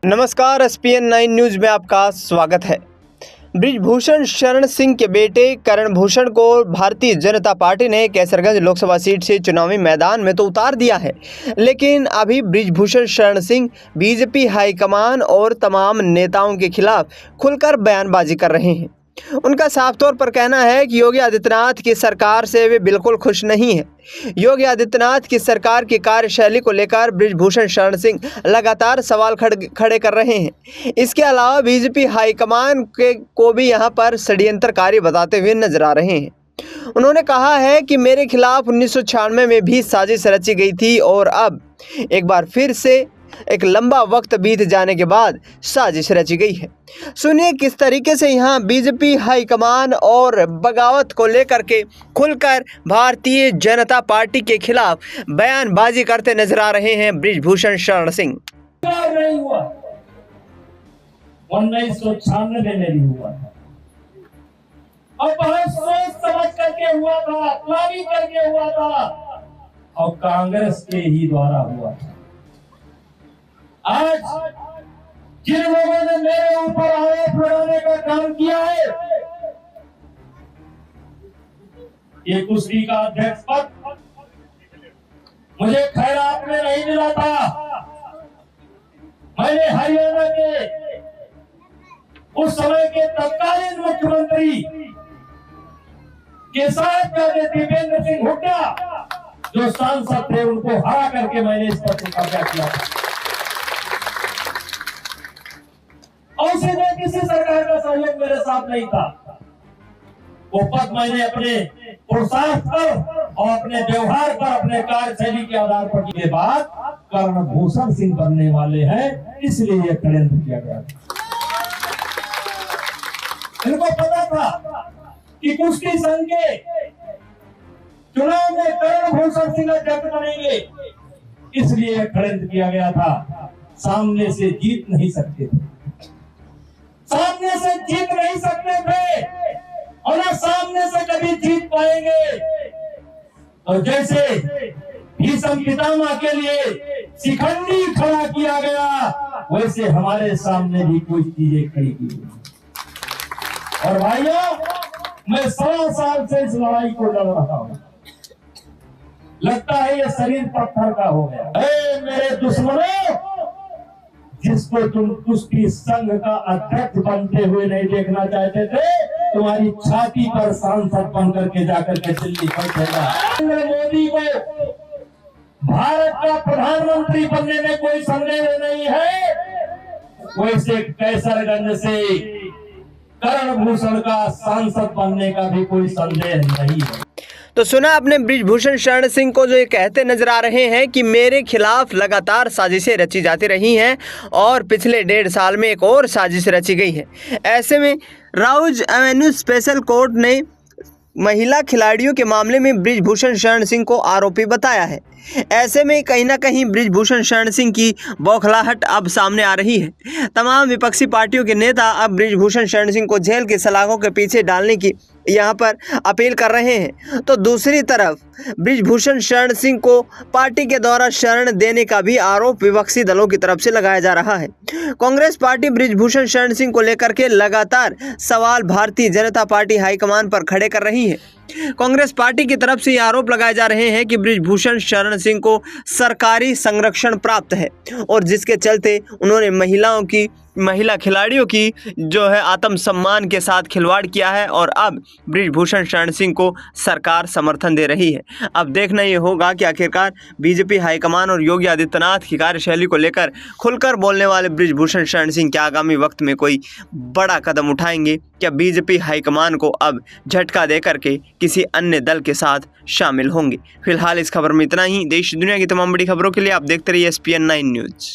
नमस्कार, SPN9 news में आपका स्वागत है। बृजभूषण शरण सिंह के बेटे करण भूषण को भारतीय जनता पार्टी ने कैसरगंज लोकसभा सीट से चुनावी मैदान में तो उतार दिया है, लेकिन अभी बृजभूषण शरण सिंह बीजेपी हाईकमान और तमाम नेताओं के खिलाफ खुलकर बयानबाजी कर रहे हैं। उनका साफ तौर पर कहना है कि योगी आदित्यनाथ की सरकार से वे बिल्कुल खुश नहीं हैं। योगी आदित्यनाथ की सरकार की कार्यशैली को लेकर बृजभूषण शरण सिंह लगातार सवाल खड़े कर रहे हैं। इसके अलावा बीजेपी हाईकमान को भी यहां पर षड्यंत्रकारी बताते हुए नजर आ रहे हैं। उन्होंने कहा है कि मेरे खिलाफ 1996 में भी साजिश रची गई थी और अब एक बार फिर से एक लंबा वक्त बीत जाने के बाद साजिश रची गई है। सुनिए किस तरीके से यहाँ बीजेपी हाईकमान और बगावत को लेकर के खुलकर भारतीय जनता पार्टी के खिलाफ बयानबाजी करते नजर आ रहे हैं बृजभूषण शरण सिंह। नहीं हुआ 1996 में नहीं हुआ था, और बहुत सोच समझ करके हुआ था, प्लानिंग करके हुआ था और कांग्रेस के ही द्वारा हुआ था। आज जिन लोगों ने मेरे ऊपर आरोप लगाने का काम किया है, ये कुश्ती का अध्यक्ष पद मुझे खैरात में नहीं मिला था। मैंने हरियाणा के उस समय के तत्कालीन मुख्यमंत्री के साथ दीपेंद्र सिंह हुड्डा जो सांसद थे, उनको हरा करके मैंने इस पद पर कब्जा किया था। और किसी सरकार का सहयोग मेरे साथ नहीं था। वो पद मैंने अपने पुरुषार्थ पर और अपने व्यवहार पर, अपने कार्यशैली के आधार पर के बाद करण भूषण सिंह बनने वाले हैं, इसलिए यह षड्यंत्र किया गया था। इनको पता था कि कुश्ती संघ के चुनाव में करण भूषण सिंह अध्यक्ष बनेंगे, इसलिए यह षड्यंत्र किया गया था। सामने से जीत नहीं सकते थे, सामने से जीत नहीं सकते थे और ना सामने से कभी जीत पाएंगे। और जैसे भीष्म पितामह के लिए शिखंडी खड़ा किया गया, वैसे हमारे सामने भी कुछ चीजें खड़ी की गई। और भाइयों, मैं 1.25 साल से इस लड़ाई को लड़ रहा हूं। लगता है ये शरीर पत्थर का हो गया। मेरे दुश्मनों, जिसको तुम कुश्ती संघ का अध्यक्ष बनते हुए नहीं देखना चाहते थे, तुम्हारी छाती पर सांसद बन करके जाकर के दिल्ली बैठेगा। नरेंद्र मोदी को भारत का प्रधानमंत्री बनने में कोई संदेह नहीं है, वैसे कैसरगंज से करण भूषण का सांसद बनने का भी कोई संदेह नहीं है। तो सुना आपने बृजभूषण शरण सिंह को, जो ये कहते नजर आ रहे हैं कि मेरे खिलाफ लगातार साजिशें रची जाती रही हैं और पिछले 1.5 साल में एक और साजिश रची गई है। ऐसे में राउज एवेन्यू स्पेशल कोर्ट ने महिला खिलाड़ियों के मामले में बृजभूषण शरण सिंह को आरोपी बताया है। ऐसे में कहीं ना कहीं बृजभूषण शरण सिंह की बौखलाहट अब सामने आ रही है। तमाम विपक्षी पार्टियों के नेता अब बृजभूषण शरण सिंह को जेल की सलाखों के पीछे डालने की यहाँ पर अपील कर रहे हैं, तो दूसरी तरफ बृजभूषण शरण सिंह को पार्टी के द्वारा शरण देने का भी आरोप विपक्षी दलों की तरफ से लगाया जा रहा है। कांग्रेस पार्टी बृजभूषण शरण सिंह को लेकर के लगातार सवाल भारतीय जनता पार्टी हाईकमान पर खड़े कर रही है। कांग्रेस पार्टी की तरफ से ये आरोप लगाए जा रहे हैं कि बृजभूषण शरण सिंह को सरकारी संरक्षण प्राप्त है और जिसके चलते उन्होंने महिला खिलाड़ियों की जो है आत्मसम्मान के साथ खिलवाड़ किया है और अब बृजभूषण शरण सिंह को सरकार समर्थन दे रही है। अब देखना ये होगा कि आखिरकार बीजेपी हाईकमान और योगी आदित्यनाथ की कार्यशैली को लेकर खुलकर बोलने वाले बृजभूषण शरण सिंह के आगामी वक्त में कोई बड़ा कदम उठाएंगे, क्या बीजेपी हाईकमान को अब झटका दे करके किसी अन्य दल के साथ शामिल होंगे। फिलहाल इस खबर में इतना ही। देश दुनिया की तमाम बड़ी खबरों के लिए आप देखते रहिए SPN9 न्यूज़।